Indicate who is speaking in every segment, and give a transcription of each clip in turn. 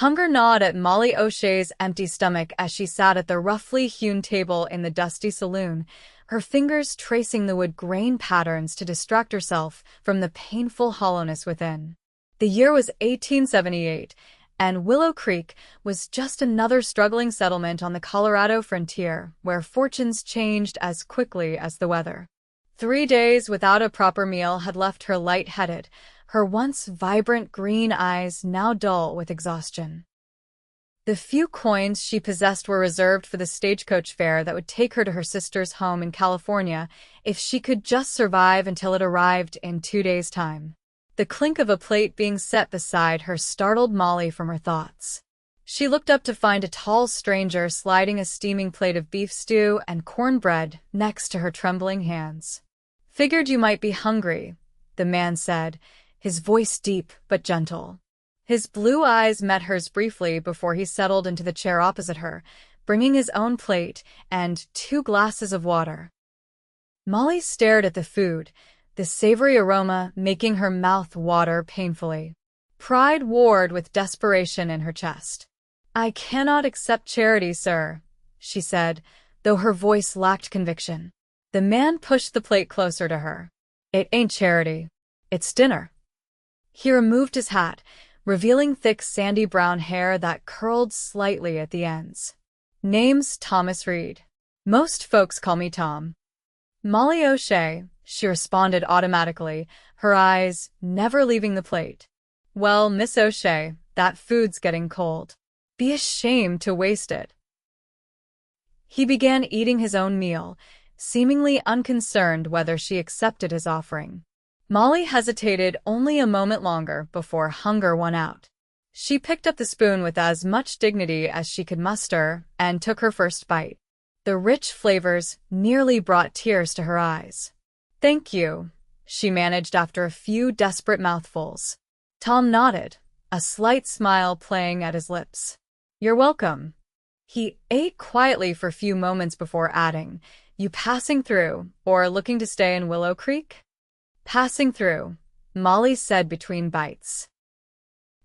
Speaker 1: Hunger gnawed at Molly O'Shea's empty stomach as she sat at the roughly hewn table in the dusty saloon, her fingers tracing the wood grain patterns to distract herself from the painful hollowness within. The year was 1878, and Willow Creek was just another struggling settlement on the Colorado frontier where fortunes changed as quickly as the weather. 3 days without a proper meal had left her light-headed, her once vibrant green eyes now dull with exhaustion. The few coins she possessed were reserved for the stagecoach fare that would take her to her sister's home in California if she could just survive until it arrived in 2 days' time. The clink of a plate being set beside her startled Molly from her thoughts. She looked up to find a tall stranger sliding a steaming plate of beef stew and cornbread next to her trembling hands. "Figured you might be hungry," the man said, his voice deep but gentle. His blue eyes met hers briefly before he settled into the chair opposite her, bringing his own plate and 2 glasses of water. Molly stared at the food, the savory aroma making her mouth water painfully. Pride warred with desperation in her chest. "I cannot accept charity, sir," she said, though her voice lacked conviction. The man pushed the plate closer to her. "It ain't charity. It's dinner." He removed his hat, revealing thick sandy brown hair that curled slightly at the ends. "Name's Thomas Reid. Most folks call me Tom." "Molly O'Shea," she responded automatically, her eyes never leaving the plate. "Well, Miss O'Shea, that food's getting cold. Be ashamed to waste it." He began eating his own meal, seemingly unconcerned whether she accepted his offering. Molly hesitated only a moment longer before hunger won out. She picked up the spoon with as much dignity as she could muster and took her first bite. The rich flavors nearly brought tears to her eyes. "Thank you," she managed after a few desperate mouthfuls. Tom nodded, a slight smile playing at his lips. "You're welcome." He ate quietly for a few moments before adding, "You passing through, or looking to stay in Willow Creek?" "Passing through," Molly said between bites.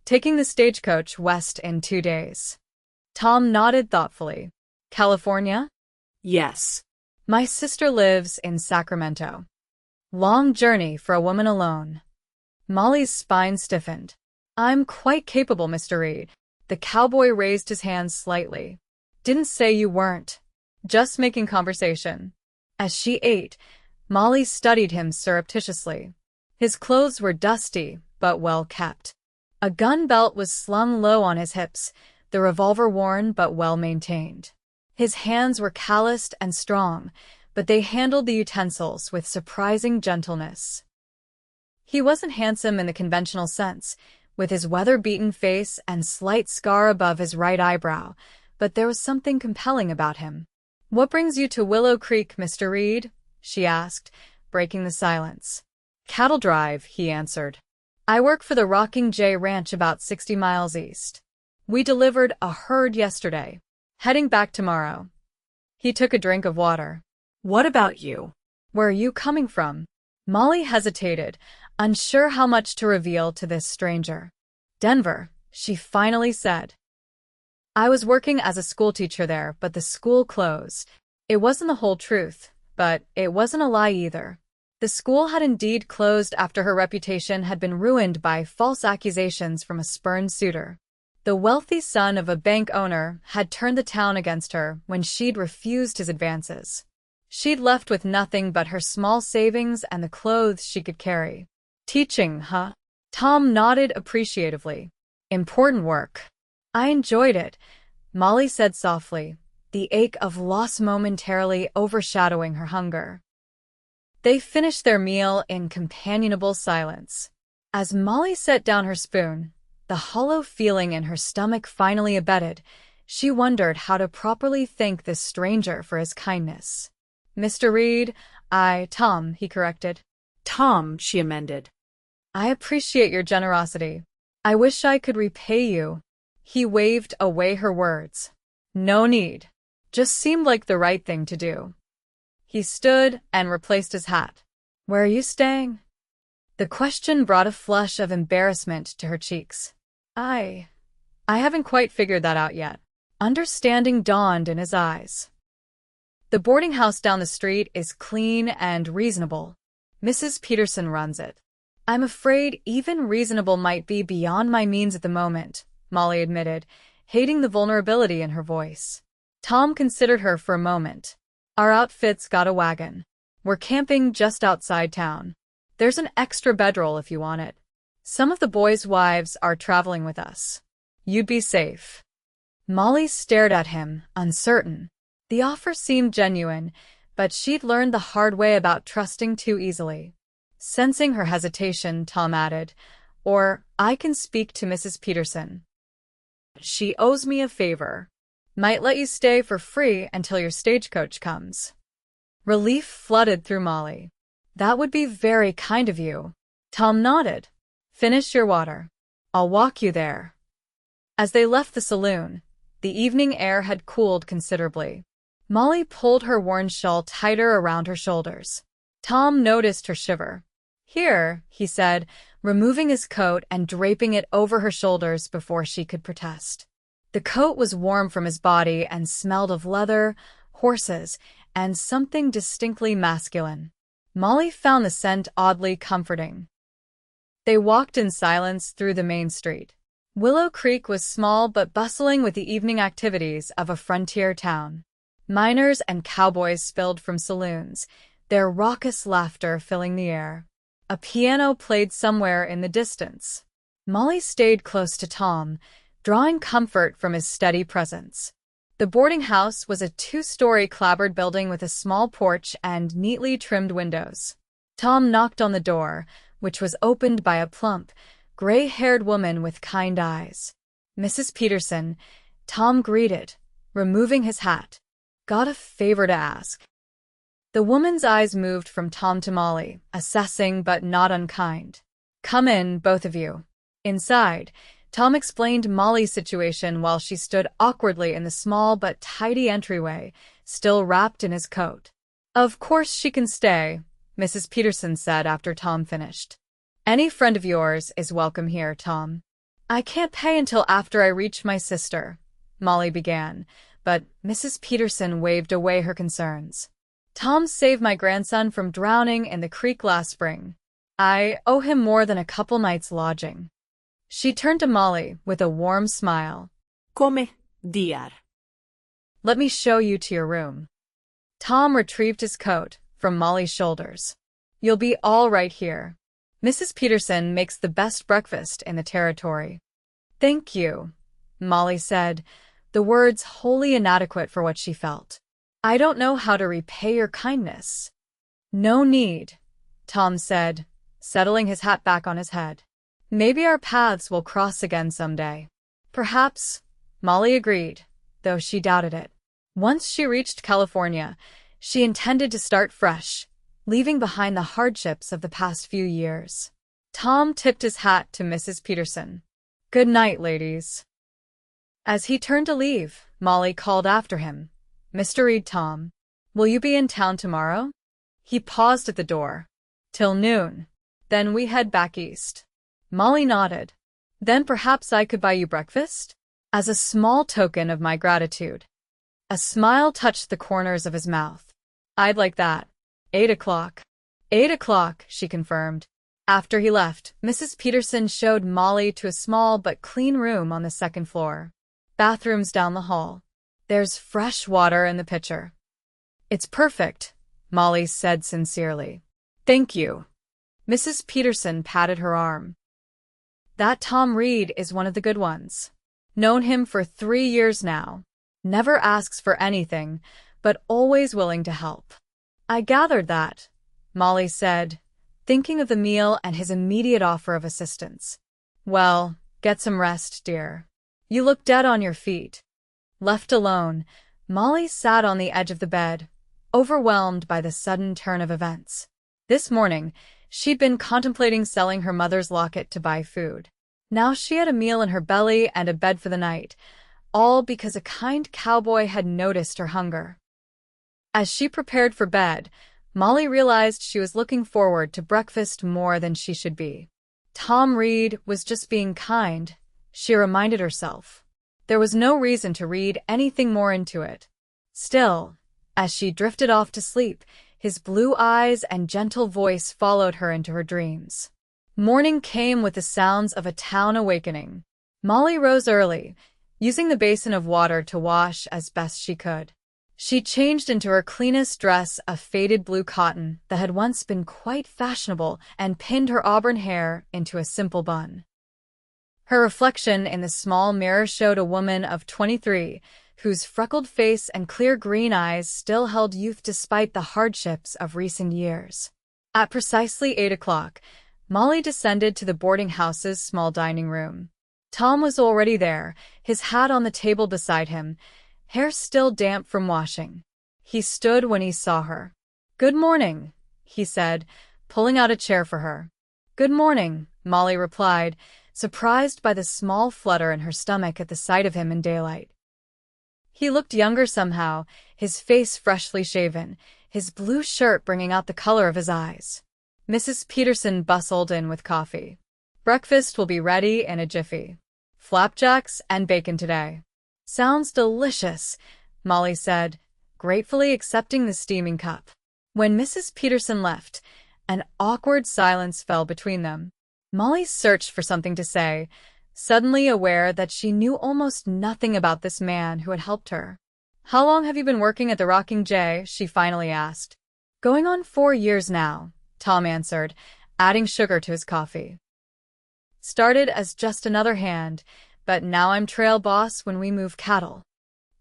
Speaker 1: "Taking the stagecoach west in 2 days." Tom nodded thoughtfully. "California?"
Speaker 2: "Yes."
Speaker 1: "My sister lives in Sacramento." "Long journey for a woman alone." Molly's spine stiffened. "I'm quite capable, Mr. Reid." The cowboy raised his hands slightly. "Didn't say you weren't. Just making conversation." As she ate, Molly studied him surreptitiously. His clothes were dusty, but well kept. A gun belt was slung low on his hips, the revolver worn but well maintained. His hands were calloused and strong, but they handled the utensils with surprising gentleness. He wasn't handsome in the conventional sense, with his weather-beaten face and slight scar above his right eyebrow, but there was something compelling about him. "What brings you to Willow Creek, Mr. Reid?" she asked, breaking the silence. "Cattle drive," he answered. "I work for the Rocking J Ranch about 60 miles east. We delivered a herd yesterday. Heading back tomorrow." He took a drink of water.
Speaker 2: "What about you?"
Speaker 1: "Where are you coming from?" Molly hesitated, unsure how much to reveal to this stranger. "Denver," she finally said. "I was working as a schoolteacher there, but the school closed." It wasn't the whole truth, but it wasn't a lie either. The school had indeed closed after her reputation had been ruined by false accusations from a spurned suitor. The wealthy son of a bank owner had turned the town against her when she'd refused his advances. She'd left with nothing but her small savings and the clothes she could carry. "Teaching, huh?" Tom nodded appreciatively. "Important work." "I enjoyed it," Molly said softly, the ache of loss momentarily overshadowing her hunger. They finished their meal in companionable silence. As Molly set down her spoon, the hollow feeling in her stomach finally abated, she wondered how to properly thank this stranger for his kindness. "Mr. Reid, Tom," he corrected.
Speaker 2: "Tom," she amended.
Speaker 1: "I appreciate your generosity. I wish I could repay you." He waved away her words. "No need. Just seemed like the right thing to do." He stood and replaced his hat. "Where are you staying?" The question brought a flush of embarrassment to her cheeks. I haven't quite figured that out yet. Understanding dawned in his eyes. The boarding house down the street is clean and reasonable. Mrs. Peterson runs it. I'm afraid even reasonable might be beyond my means at the moment, Molly admitted, hating the vulnerability in her voice. Tom considered her for a moment. Our outfit's got a wagon. We're camping just outside town. There's an extra bedroll if you want it. Some of the boys' wives are traveling with us. You'd be safe. Molly stared at him, uncertain. The offer seemed genuine, but she'd learned the hard way about trusting too easily. Sensing her hesitation, Tom added, "Or I can speak to Mrs. Peterson. She owes me a favor. Might let you stay for free until your stagecoach comes." Relief flooded through Molly. "That would be very kind of you." Tom nodded. "Finish your water. I'll walk you there." As they left the saloon, the evening air had cooled considerably. Molly pulled her worn shawl tighter around her shoulders. Tom noticed her shiver. "Here," he said, removing his coat and draping it over her shoulders before she could protest. The coat was warm from his body and smelled of leather, horses, and something distinctly masculine. Molly found the scent oddly comforting. They walked in silence through the main street. Willow Creek was small but bustling with the evening activities of a frontier town. Miners and cowboys spilled from saloons, their raucous laughter filling the air. A piano played somewhere in the distance. Molly stayed close to Tom, drawing comfort from his steady presence. The boarding house was a two-story clapboard building with a small porch and neatly trimmed windows. Tom knocked on the door, which was opened by a plump, gray-haired woman with kind eyes. "Mrs. Peterson," Tom greeted, removing his hat. "Got a favor to ask." The woman's eyes moved from Tom to Molly, assessing but not unkind. "Come in, both of you." Inside, Tom explained Molly's situation while she stood awkwardly in the small but tidy entryway, still wrapped in his coat. "Of course she can stay," Mrs. Peterson said after Tom finished. "Any friend of yours is welcome here, Tom." "I can't pay until after I reach my sister," Molly began, but Mrs. Peterson waved away her concerns. "Tom saved my grandson from drowning in the creek last spring. I owe him more than a couple nights' lodging." She turned to Molly with a warm smile.
Speaker 2: Come dir.
Speaker 1: "Let me show you to your room." Tom retrieved his coat from Molly's shoulders. "You'll be all right here. Mrs. Peterson makes the best breakfast in the territory." "Thank you," Molly said, the words wholly inadequate for what she felt. "I don't know how to repay your kindness." "No need," Tom said, settling his hat back on his head. "Maybe our paths will cross again someday." "Perhaps," Molly agreed, though she doubted it. Once she reached California, she intended to start fresh, leaving behind the hardships of the past few years. Tom tipped his hat to Mrs. Peterson. "Good night, ladies." As he turned to leave, Molly called after him. "Mr. Reid, Tom, will you be in town tomorrow?" He paused at the door. "Till noon. Then we head back east." Molly nodded. "Then perhaps I could buy you breakfast? As a small token of my gratitude." A smile touched the corners of his mouth. "I'd like that. 8 o'clock. 8 o'clock, she confirmed. After he left, Mrs. Peterson showed Molly to a small but clean room on the second floor. Bathrooms down the hall. There's fresh water in the pitcher. "It's perfect," Molly said sincerely. "Thank you." Mrs. Peterson patted her arm. "That Tom Reid is one of the good ones. Known him for 3 years now. Never asks for anything, but always willing to help." "I gathered that," Molly said, thinking of the meal and his immediate offer of assistance. "Well, get some rest, dear. You look dead on your feet." Left alone, Molly sat on the edge of the bed, overwhelmed by the sudden turn of events. This morning, she'd been contemplating selling her mother's locket to buy food. Now she had a meal in her belly and a bed for the night, all because a kind cowboy had noticed her hunger. As she prepared for bed, Molly realized she was looking forward to breakfast more than she should be. Tom Reid was just being kind, she reminded herself. There was no reason to read anything more into it. Still, as she drifted off to sleep, his blue eyes and gentle voice followed her into her dreams. Morning came with the sounds of a town awakening. Molly rose early, using the basin of water to wash as best she could. She changed into her cleanest dress of faded blue cotton that had once been quite fashionable and pinned her auburn hair into a simple bun. Her reflection in the small mirror showed a woman of 23, whose freckled face and clear green eyes still held youth despite the hardships of recent years. At precisely 8 o'clock, Molly descended to the boarding house's small dining room. Tom was already there, his hat on the table beside him, hair still damp from washing. He stood when he saw her. "Good morning," he said, pulling out a chair for her. "Good morning," Molly replied, surprised by the small flutter in her stomach at the sight of him in daylight. He looked younger somehow, his face freshly shaven, his blue shirt bringing out the color of his eyes. Mrs. Peterson bustled in with coffee. "Breakfast will be ready in a jiffy. Flapjacks and bacon today." "Sounds delicious," Molly said, gratefully accepting the steaming cup. When Mrs. Peterson left, an awkward silence fell between them. Molly searched for something to say, suddenly aware that she knew almost nothing about this man who had helped her. "How long have you been working at the Rocking J?" she finally asked. "Going on 4 years now," Tom answered, adding sugar to his coffee. "Started as just another hand, but now I'm trail boss when we move cattle."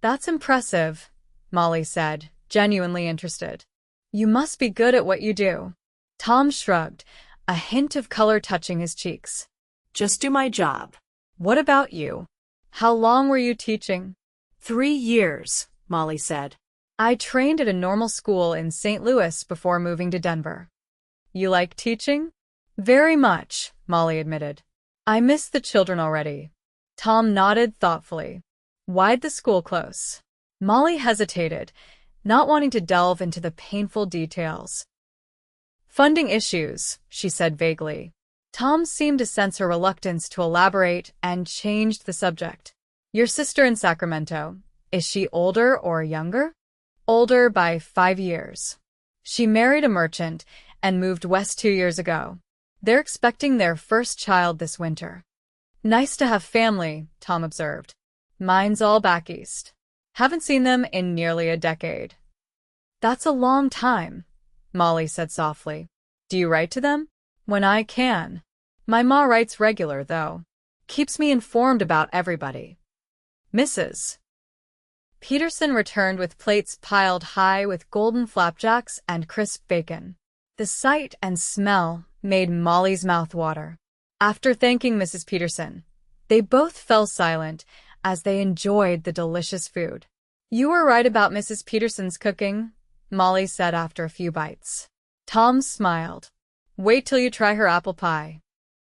Speaker 1: "That's impressive," Molly said, genuinely interested. "You must be good at what you do." Tom shrugged, a hint of color touching his cheeks.
Speaker 2: Just do my job.
Speaker 1: "What about you? How long were you teaching?"
Speaker 2: 3 years, Molly said.
Speaker 1: "I trained at a normal school in St. Louis before moving to Denver." "You like teaching?" "Very much," Molly admitted. "I miss the children already." Tom nodded thoughtfully. "Why'd the school close?" Molly hesitated, not wanting to delve into the painful details. "Funding issues," she said vaguely. Tom seemed to sense her reluctance to elaborate and changed the subject. "Your sister in Sacramento, is she older or younger?" "Older by 5 years. She married a merchant and moved west 2 years ago. They're expecting their first child this winter." "Nice to have family," Tom observed. "Mine's all back east. Haven't seen them in nearly a decade." "That's a long time," Molly said softly. "Do you write to them?" "When I can. My ma writes regular, though. Keeps me informed about everybody." Mrs. Peterson returned with plates piled high with golden flapjacks and crisp bacon. The sight and smell made Molly's mouth water. After thanking Mrs. Peterson, they both fell silent as they enjoyed the delicious food. "You were right about Mrs. Peterson's cooking," Molly said after a few bites. Tom smiled. "Wait till you try her apple pie."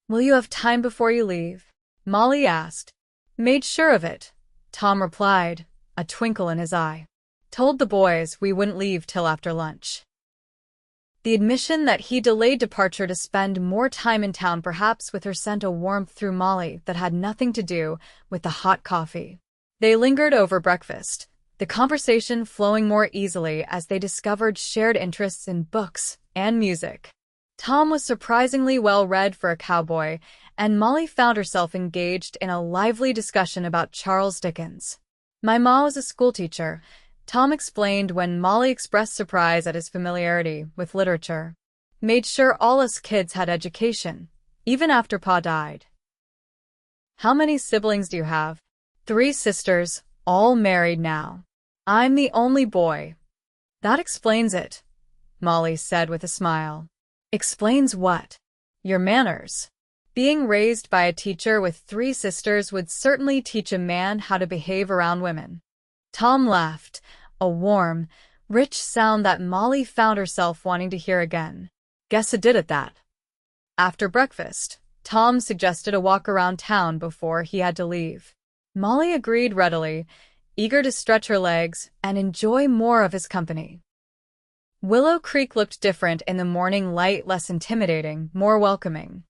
Speaker 1: "Will you have time before you leave?" Molly asked. "Made sure of it," Tom replied, a twinkle in his eye. "Told the boys we wouldn't leave till after lunch." The admission that he delayed departure to spend more time in town perhaps with her sent a warmth through Molly that had nothing to do with the hot coffee. They lingered over breakfast, the conversation flowing more easily as they discovered shared interests in books and music. Tom was surprisingly well-read for a cowboy, and Molly found herself engaged in a lively discussion about Charles Dickens. "My ma was a schoolteacher," Tom explained when Molly expressed surprise at his familiarity with literature. "Made sure all us kids had education, even after Pa died." "How many siblings do you have?" "3 sisters, all married now. I'm the only boy." "That explains it," Molly said with a smile. "Explains what?" "Your manners. Being raised by a teacher with 3 sisters would certainly teach a man how to behave around women." Tom laughed, a warm, rich sound that Molly found herself wanting to hear again. "Guess it did at that." After breakfast, Tom suggested a walk around town before he had to leave. Molly agreed readily, eager to stretch her legs and enjoy more of his company. Willow Creek looked different in the morning light, less intimidating, more welcoming.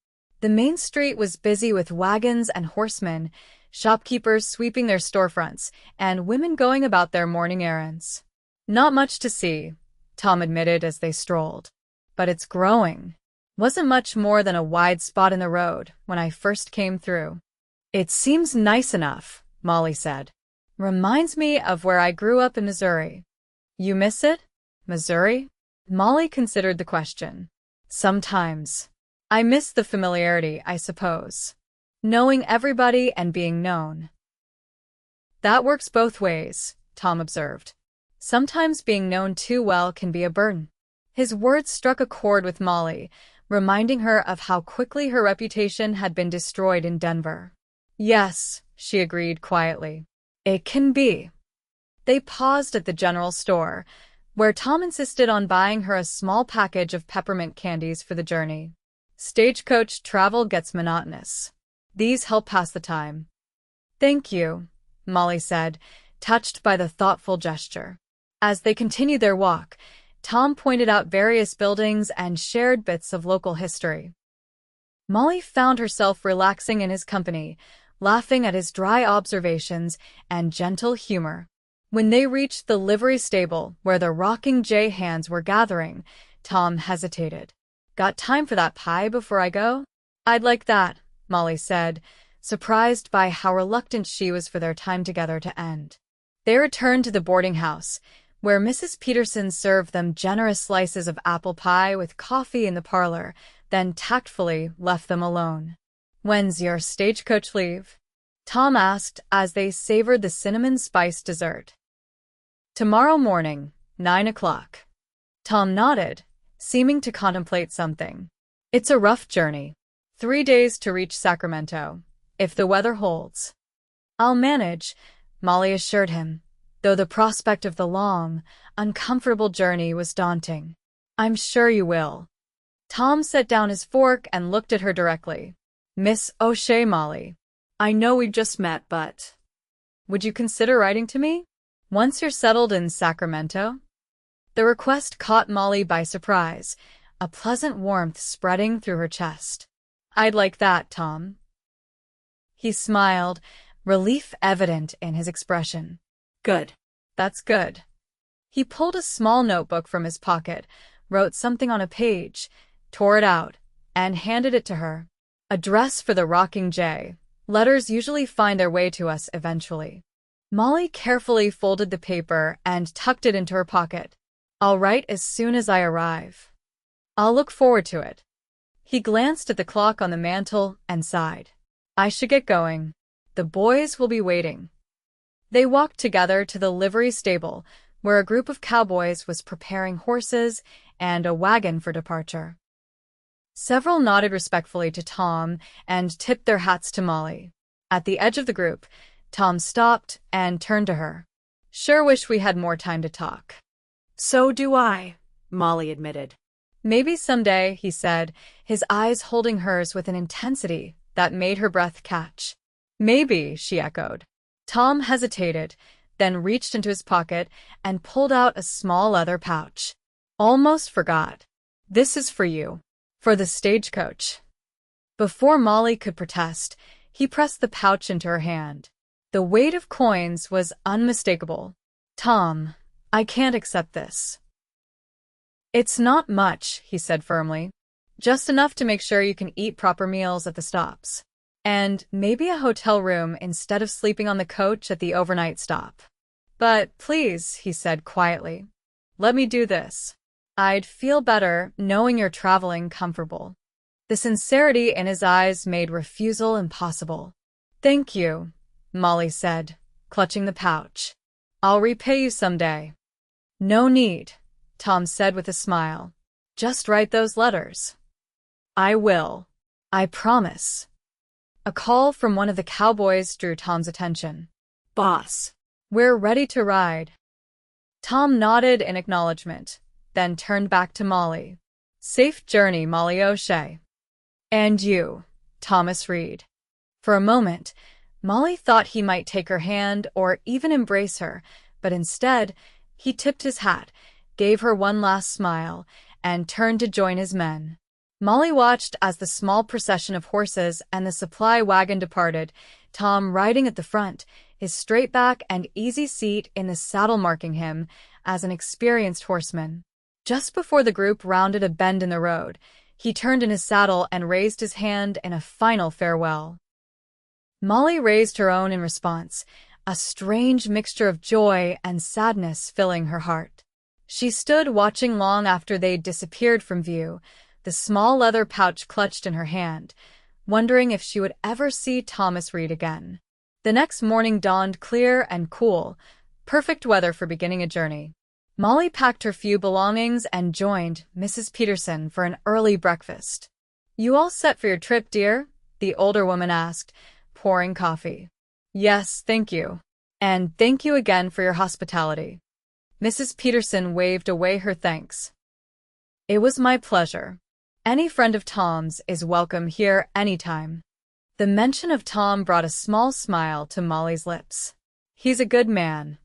Speaker 1: The main street was busy with wagons and horsemen, shopkeepers sweeping their storefronts, and women going about their morning errands. Not much to see, Tom admitted as they strolled. But it's growing. Wasn't much more than a wide spot in the road when I first came through. It seems nice enough, Molly said. Reminds me of where I grew up in Missouri. You miss it? Missouri? Molly considered the question. Sometimes. I miss the familiarity, I suppose. Knowing everybody and being known. That works both ways, Tom observed. Sometimes being known too well can be a burden. His words struck a chord with Molly, reminding her of how quickly her reputation had been destroyed in Denver. Yes, she agreed quietly. It can be. They paused at the general store, where Tom insisted on buying her a small package of peppermint candies for the journey. Stagecoach travel gets monotonous. These help pass the time. Thank you, Molly said, touched by the thoughtful gesture. As they continued their walk, Tom pointed out various buildings and shared bits of local history. Molly found herself relaxing in his company, laughing at his dry observations and gentle humor. When they reached the livery stable where the rocking J hands were gathering, Tom hesitated. Got time for that pie before I go? I'd like that, Molly said, surprised by how reluctant she was for their time together to end. They returned to the boarding house, where Mrs. Peterson served them generous slices of apple pie with coffee in the parlor, then tactfully left them alone. When's your stagecoach leave? Tom asked as they savored the cinnamon-spiced dessert. Tomorrow morning, 9 o'clock. Tom nodded, seeming to contemplate something. It's a rough journey. 3 days to reach Sacramento, if the weather holds. I'll manage, Molly assured him, though the prospect of the long, uncomfortable journey was daunting. I'm sure you will. Tom set down his fork and looked at her directly. Miss O'Shea, Molly. I know we just met, but would you consider writing to me? Once you're settled in Sacramento? The request caught Molly by surprise, a pleasant warmth spreading through her chest. I'd like that, Tom. He smiled, relief evident in his expression. Good. That's good. He pulled a small notebook from his pocket, wrote something on a page, tore it out, and handed it to her. Address for the Rocking J. Letters usually find their way to us eventually. Molly carefully folded the paper and tucked it into her pocket. I'll write as soon as I arrive. I'll look forward to it. He glanced at the clock on the mantel and sighed. I should get going. The boys will be waiting. They walked together to the livery stable, where a group of cowboys was preparing horses and a wagon for departure. Several nodded respectfully to Tom and tipped their hats to Molly. At the edge of the group, Tom stopped and turned to her. Sure wish we had more time to talk. So do I, Molly admitted. Maybe someday, he said, his eyes holding hers with an intensity that made her breath catch. Maybe, she echoed. Tom hesitated, then reached into his pocket and pulled out a small leather pouch. Almost forgot. This is for you. For the stagecoach. Before Molly could protest, he pressed the pouch into her hand. The weight of coins was unmistakable. Tom, I can't accept this. It's not much, he said firmly. Just enough to make sure you can eat proper meals at the stops. And maybe a hotel room instead of sleeping on the coach at the overnight stop. But please, he said quietly, let me do this. I'd feel better knowing you're traveling comfortable. The sincerity in his eyes made refusal impossible. Thank you, Molly said, clutching the pouch. I'll repay you someday. No need, Tom said with a smile. Just write those letters. I will. I promise. A call from one of the cowboys drew Tom's attention. Boss, we're ready to ride. Tom nodded in acknowledgement, then turned back to Molly. Safe journey, Molly O'Shea. And you, Thomas Reid. For a moment, Molly thought he might take her hand or even embrace her, but instead, he tipped his hat, gave her one last smile, and turned to join his men. Molly watched as the small procession of horses and the supply wagon departed, Tom riding at the front, his straight back and easy seat in the saddle marking him as an experienced horseman. Just before the group rounded a bend in the road, he turned in his saddle and raised his hand in a final farewell. Molly raised her own in response, a strange mixture of joy and sadness filling her heart. She stood watching long after they'd disappeared from view, the small leather pouch clutched in her hand, wondering if she would ever see Thomas Reid again. The next morning dawned clear and cool, perfect weather for beginning a journey. Molly packed her few belongings and joined Mrs. Peterson for an early breakfast. "You all set for your trip, dear?" the older woman asked, pouring coffee. "Yes, thank you. And thank you again for your hospitality." Mrs. Peterson waved away her thanks. "It was my pleasure. Any friend of Tom's is welcome here anytime." The mention of Tom brought a small smile to Molly's lips. "He's a good man."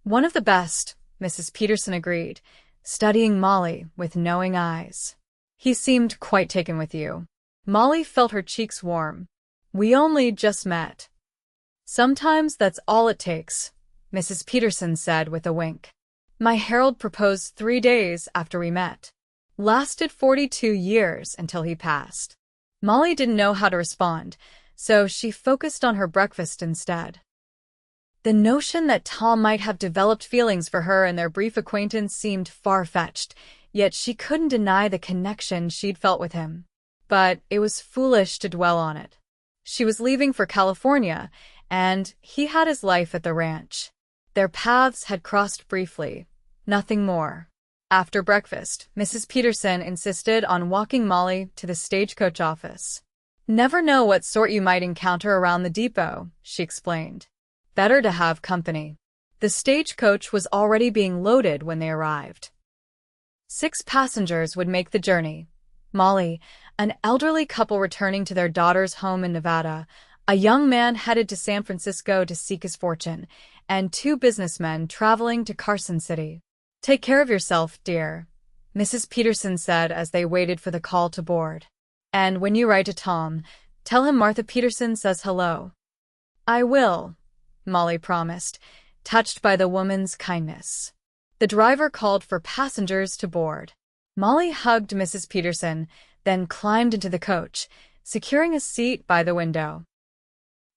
Speaker 1: "One of the best," Mrs. Peterson agreed, studying Molly with knowing eyes. "He seemed quite taken with you." Molly felt her cheeks warm. "We only just met." "Sometimes that's all it takes," Mrs. Peterson said with a wink. "My Harold proposed 3 days after we met. Lasted 42 years until he passed." Molly didn't know how to respond, so she focused on her breakfast instead. The notion that Tom might have developed feelings for her in their brief acquaintance seemed far-fetched, yet she couldn't deny the connection she'd felt with him. But it was foolish to dwell on it. She was leaving for California, and he had his life at the ranch. Their paths had crossed briefly, nothing more. After breakfast, Mrs. Peterson insisted on walking Molly to the stagecoach office. "Never know what sort you might encounter around the depot," she explained. "Better to have company." The stagecoach was already being loaded when they arrived. 6 passengers would make the journey. Molly, an elderly couple returning to their daughter's home in Nevada, a young man headed to San Francisco to seek his fortune, and 2 businessmen traveling to Carson City. "Take care of yourself, dear," Mrs. Peterson said as they waited for the call to board. "And when you write to Tom, tell him Martha Peterson says hello." "I will," Molly promised, touched by the woman's kindness. The driver called for passengers to board. Molly hugged Mrs. Peterson, then climbed into the coach, securing a seat by the window.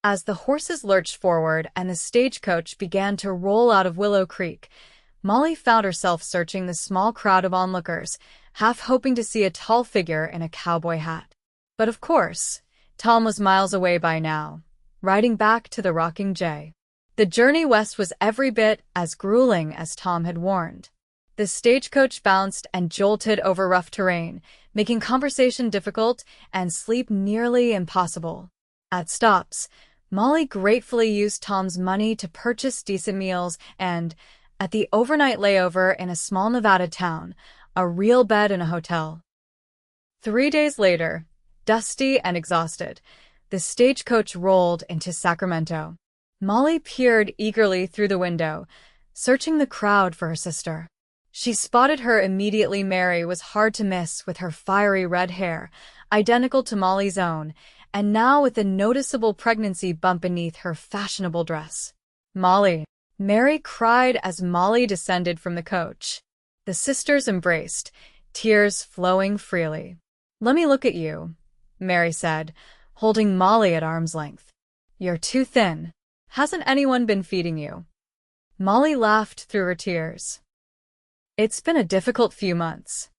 Speaker 1: As the horses lurched forward and the stagecoach began to roll out of Willow Creek, Molly found herself searching the small crowd of onlookers, half hoping to see a tall figure in a cowboy hat. But of course, Tom was miles away by now, riding back to the Rocking J. The journey west was every bit as grueling as Tom had warned. The stagecoach bounced and jolted over rough terrain, making conversation difficult and sleep nearly impossible. At stops, Molly gratefully used Tom's money to purchase decent meals and, at the overnight layover in a small Nevada town, a real bed in a hotel. 3 days later, dusty and exhausted, the stagecoach rolled into Sacramento. Molly peered eagerly through the window, searching the crowd for her sister. She spotted her immediately. Mary was hard to miss with her fiery red hair, identical to Molly's own, and now with a noticeable pregnancy bump beneath her fashionable dress. "Molly!" Mary cried as Molly descended from the coach. The sisters embraced, tears flowing freely. "Let me look at you," Mary said, holding Molly at arm's length. "You're too thin. Hasn't anyone been feeding you?" Molly laughed through her tears. "It's been a difficult few months."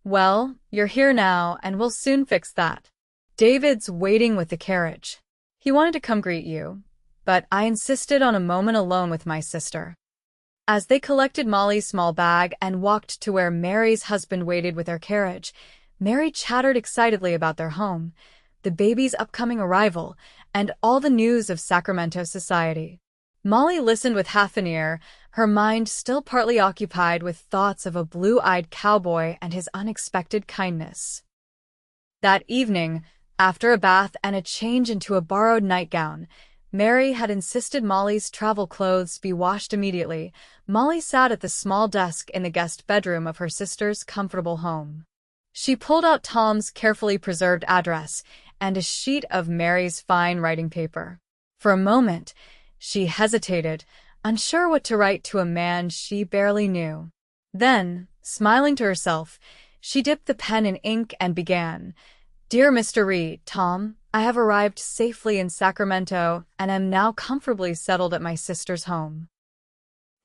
Speaker 1: "Well, you're here now, and we'll soon fix that. David's waiting with the carriage. He wanted to come greet you, but I insisted on a moment alone with my sister." As they collected Molly's small bag and walked to where Mary's husband waited with their carriage, Mary chattered excitedly about their home, the baby's upcoming arrival, and all the news of Sacramento society. Molly listened with half an ear, her mind still partly occupied with thoughts of a blue-eyed cowboy and his unexpected kindness. That evening, after a bath and a change into a borrowed nightgown, Mary had insisted Molly's travel clothes be washed immediately. Molly sat at the small desk in the guest bedroom of her sister's comfortable home. She pulled out Tom's carefully preserved address and a sheet of Mary's fine writing paper. For a moment, she hesitated, unsure what to write to a man she barely knew. Then, smiling to herself, she dipped the pen in ink and began, "Dear Mr. Reid, Tom, I have arrived safely in Sacramento and am now comfortably settled at my sister's home.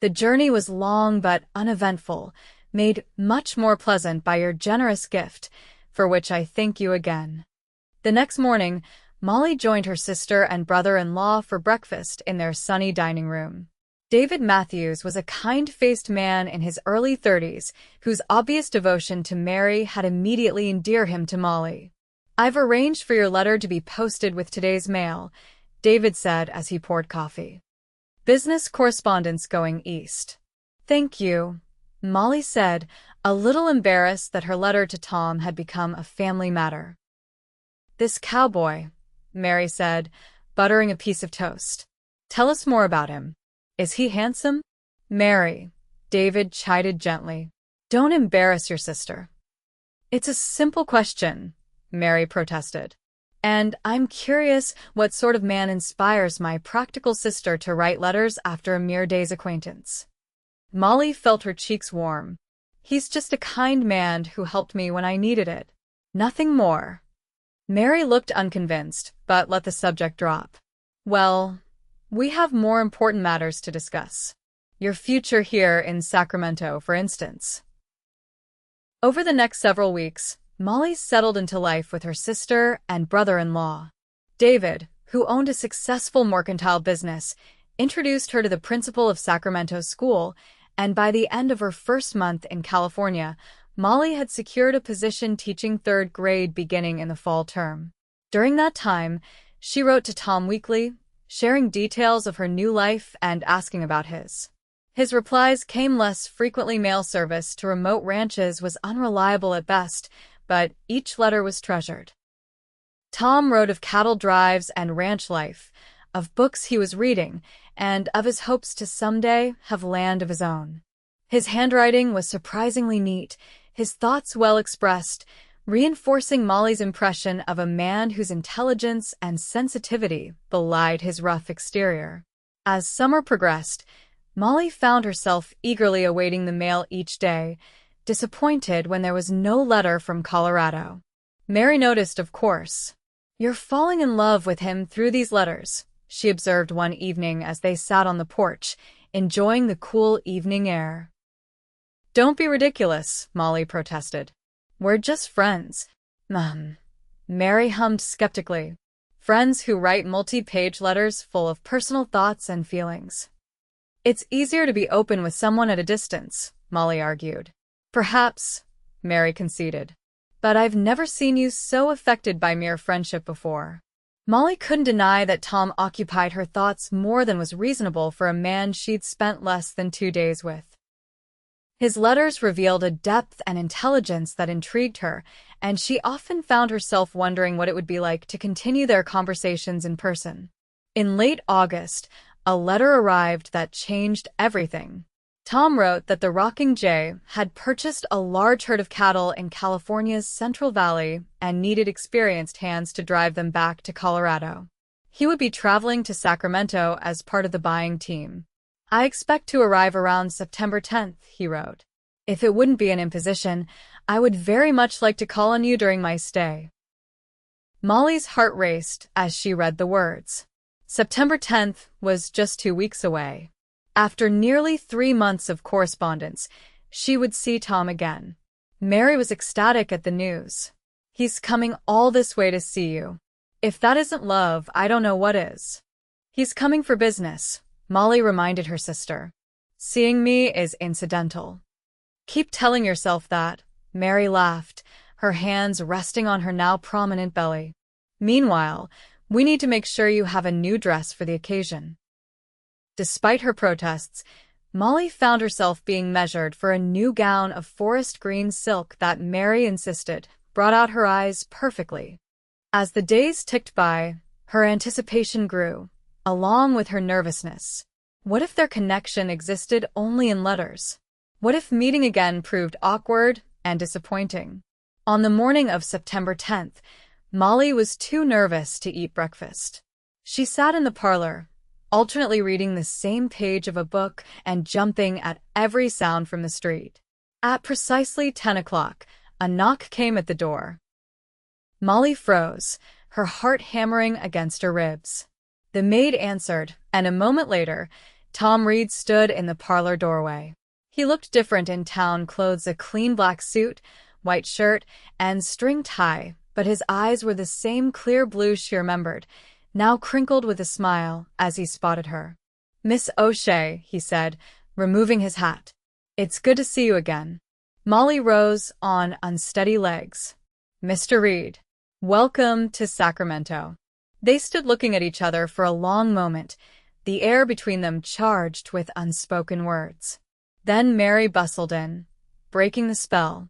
Speaker 1: The journey was long but uneventful, made much more pleasant by your generous gift, for which I thank you again." The next morning, Molly joined her sister and brother-in-law for breakfast in their sunny dining room. David Matthews was a kind-faced man in his early 30s whose obvious devotion to Mary had immediately endeared him to Molly. "I've arranged for your letter to be posted with today's mail," David said as he poured coffee. "Business correspondence going east." "Thank you," Molly said, a little embarrassed that her letter to Tom had become a family matter. "This cowboy," Mary said, buttering a piece of toast. "Tell us more about him. Is he handsome?" "Mary," David chided gently, "don't embarrass your sister." "It's a simple question," Mary protested. "And I'm curious what sort of man inspires my practical sister to write letters after a mere day's acquaintance." Molly felt her cheeks warm. "He's just a kind man who helped me when I needed it. Nothing more." Mary looked unconvinced, but let the subject drop. "Well, we have more important matters to discuss. Your future here in Sacramento, for instance." Over the next several weeks, Molly settled into life with her sister and brother-in-law. David, who owned a successful mercantile business, introduced her to the principal of Sacramento's school, and by the end of her first month in California, Molly had secured a position teaching third grade beginning in the fall term. During that time, she wrote to Tom weekly, sharing details of her new life and asking about his. His replies came less frequently. Mail service to remote ranches was unreliable at best, but each letter was treasured. Tom wrote of cattle drives and ranch life, of books he was reading, and of his hopes to someday have land of his own. His handwriting was surprisingly neat, his thoughts well expressed, reinforcing Molly's impression of a man whose intelligence and sensitivity belied his rough exterior. As summer progressed, Molly found herself eagerly awaiting the mail each day, disappointed when there was no letter from Colorado. Mary noticed, of course. "You're falling in love with him through these letters," she observed one evening as they sat on the porch, enjoying the cool evening air. "Don't be ridiculous," Molly protested. "We're just friends." Mary hummed skeptically. "Friends who write multi-page letters full of personal thoughts and feelings." "It's easier to be open with someone at a distance," Molly argued. "Perhaps," Mary conceded. "But I've never seen you so affected by mere friendship before." Molly couldn't deny that Tom occupied her thoughts more than was reasonable for a man she'd spent less than 2 days with. His letters revealed a depth and intelligence that intrigued her, and she often found herself wondering what it would be like to continue their conversations in person. In late August, a letter arrived that changed everything. Tom wrote that the Rocking J had purchased a large herd of cattle in California's Central Valley and needed experienced hands to drive them back to Colorado. He would be traveling to Sacramento as part of the buying team. "I expect to arrive around September 10th, he wrote. "If it wouldn't be an imposition, I would very much like to call on you during my stay." Molly's heart raced as she read the words. September 10th was just 2 weeks away. After nearly 3 months of correspondence, she would see Tom again. Mary was ecstatic at the news. "He's coming all this way to see you. If that isn't love, I don't know what is." "He's coming for business," Molly reminded her sister. "Seeing me is incidental." "Keep telling yourself that," Mary laughed, her hands resting on her now prominent belly. "Meanwhile, we need to make sure you have a new dress for the occasion." Despite her protests, Molly found herself being measured for a new gown of forest green silk that Mary insisted brought out her eyes perfectly. As the days ticked by, her anticipation grew, along with her nervousness. What if their connection existed only in letters? What if meeting again proved awkward and disappointing? On the morning of September 10th, Molly was too nervous to eat breakfast. She sat in the parlor, alternately reading the same page of a book and jumping at every sound from the street. At precisely 10 o'clock, a knock came at the door. Molly froze, her heart hammering against her ribs. The maid answered, and a moment later, Tom Reid stood in the parlor doorway. He looked different in town clothes, a clean black suit, white shirt, and string tie, but his eyes were the same clear blue she remembered, now crinkled with a smile as he spotted her. "Miss O'Shea," he said, removing his hat. "It's good to see you again." Molly rose on unsteady legs. "Mr. Reid, welcome to Sacramento." They stood looking at each other for a long moment, the air between them charged with unspoken words. Then Mary bustled in, breaking the spell.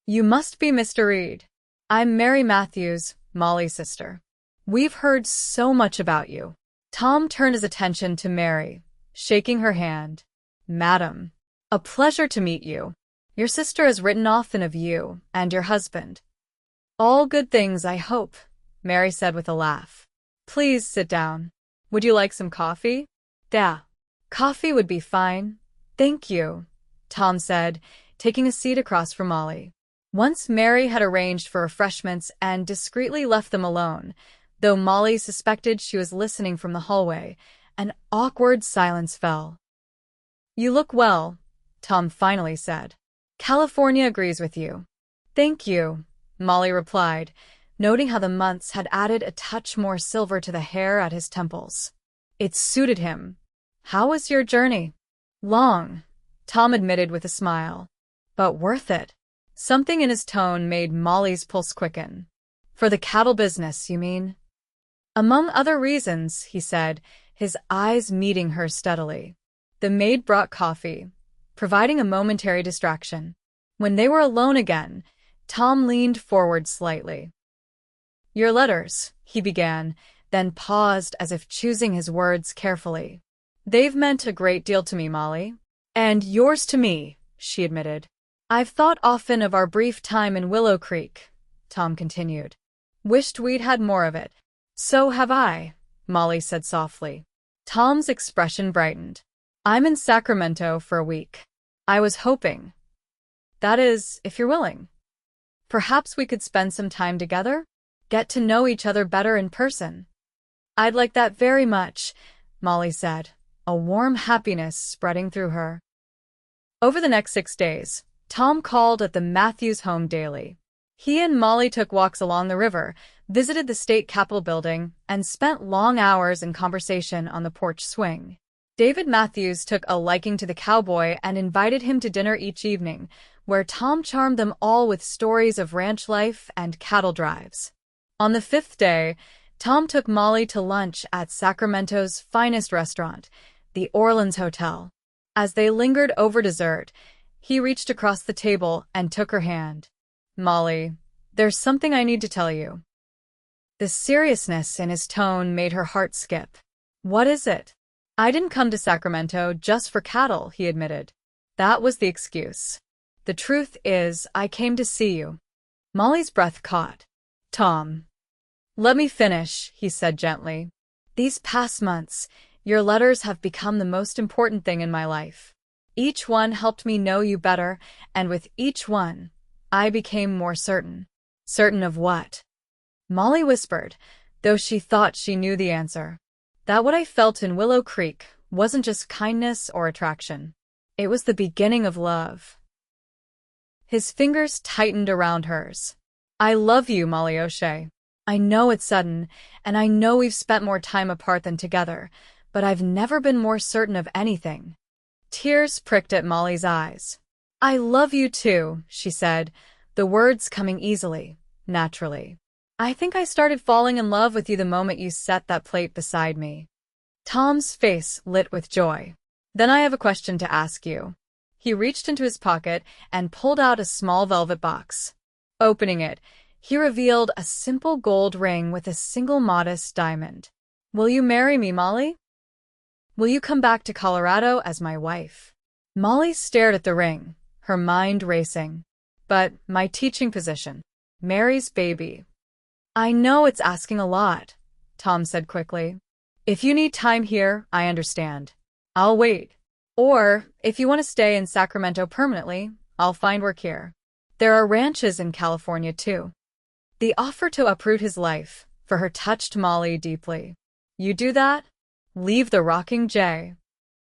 Speaker 1: "You must be Mr. Reid. I'm Mary Matthews, Molly's sister. We've heard so much about you." Tom turned his attention to Mary, shaking her hand. "Madam, a pleasure to meet you. Your sister has written often of you and your husband." "All good things, I hope," Mary said with a laugh. "Please sit down. Would you like some coffee?" "Yeah, coffee would be fine. Thank you," Tom said, taking a seat across from Molly. Once Mary had arranged for refreshments and discreetly left them alone, though Molly suspected she was listening from the hallway, an awkward silence fell. "You look well," Tom finally said. "California agrees with you." "Thank you," Molly replied, noting how the months had added a touch more silver to the hair at his temples. It suited him. "How was your journey?" "Long," Tom admitted with a smile. "But worth it." Something in his tone made Molly's pulse quicken. "For the cattle business, you mean?" "Among other reasons," he said, his eyes meeting hers steadily. The maid brought coffee, providing a momentary distraction. When they were alone again, Tom leaned forward slightly. "Your letters," he began, then paused as if choosing his words carefully. "They've meant a great deal to me, Molly." "And yours to me," she admitted. "I've thought often of our brief time in Willow Creek," Tom continued. "Wished we'd had more of it." "So have I," Molly said softly. Tom's expression brightened. "I'm in Sacramento for a week. I was hoping. That is, if you're willing. Perhaps we could spend some time together? Get to know each other better in person." "I'd like that very much," Molly said, a warm happiness spreading through her. Over the next 6 days, Tom called at the Matthews home daily. He and Molly took walks along the river, visited the state capitol building, and spent long hours in conversation on the porch swing. David Matthews took a liking to the cowboy and invited him to dinner each evening, where Tom charmed them all with stories of ranch life and cattle drives. On the 5th day, Tom took Molly to lunch at Sacramento's finest restaurant, the Orleans Hotel. As they lingered over dessert, he reached across the table and took her hand. "Molly, there's something I need to tell you." The seriousness in his tone made her heart skip. "What is it?" "I didn't come to Sacramento just for cattle," he admitted. "That was the excuse. The truth is, I came to see you." Molly's breath caught. "Tom, let me finish," he said gently. "These past months, your letters have become the most important thing in my life. Each one helped me know you better, and with each one, I became more certain." "Certain of what?" Molly whispered, though she thought she knew the answer. "That what I felt in Willow Creek wasn't just kindness or attraction. It was the beginning of love." His fingers tightened around hers. "I love you, Molly O'Shea. I know it's sudden, and I know we've spent more time apart than together, but I've never been more certain of anything." Tears pricked at Molly's eyes. "I love you too," she said, the words coming easily, naturally. "I think I started falling in love with you the moment you set that plate beside me." Tom's face lit with joy. "Then I have a question to ask you." He reached into his pocket and pulled out a small velvet box. Opening it, he revealed a simple gold ring with a single modest diamond. "Will you marry me, Molly? Will you come back to Colorado as my wife?" Molly stared at the ring, her mind racing. But my teaching position. Mary's baby. I know it's asking a lot, Tom said quickly. If you need time here, I understand. I'll wait. Or, if you want to stay in Sacramento permanently, I'll find work here. There are ranches in California, too. The offer to uproot his life for her touched Molly deeply. You do that? Leave the rocking J.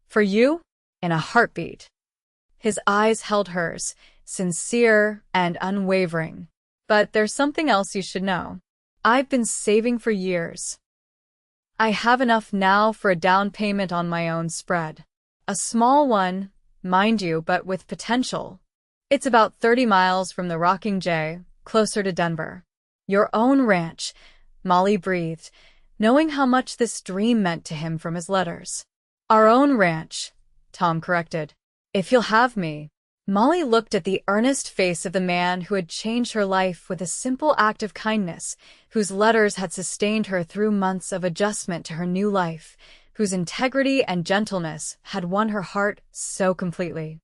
Speaker 1: For you? In a heartbeat. His eyes held hers, sincere and unwavering. But there's something else you should know. I've been saving for years. I have enough now for a down payment on my own spread. A small one, mind you, but with potential. It's about 30 miles from the Rocking J, closer to Denver. Your own ranch, Molly breathed, knowing how much this dream meant to him from his letters. Our own ranch, Tom corrected. If you'll have me. Molly looked at the earnest face of the man who had changed her life with a simple act of kindness, whose letters had sustained her through months of adjustment to her new life, whose integrity and gentleness had won her heart so completely.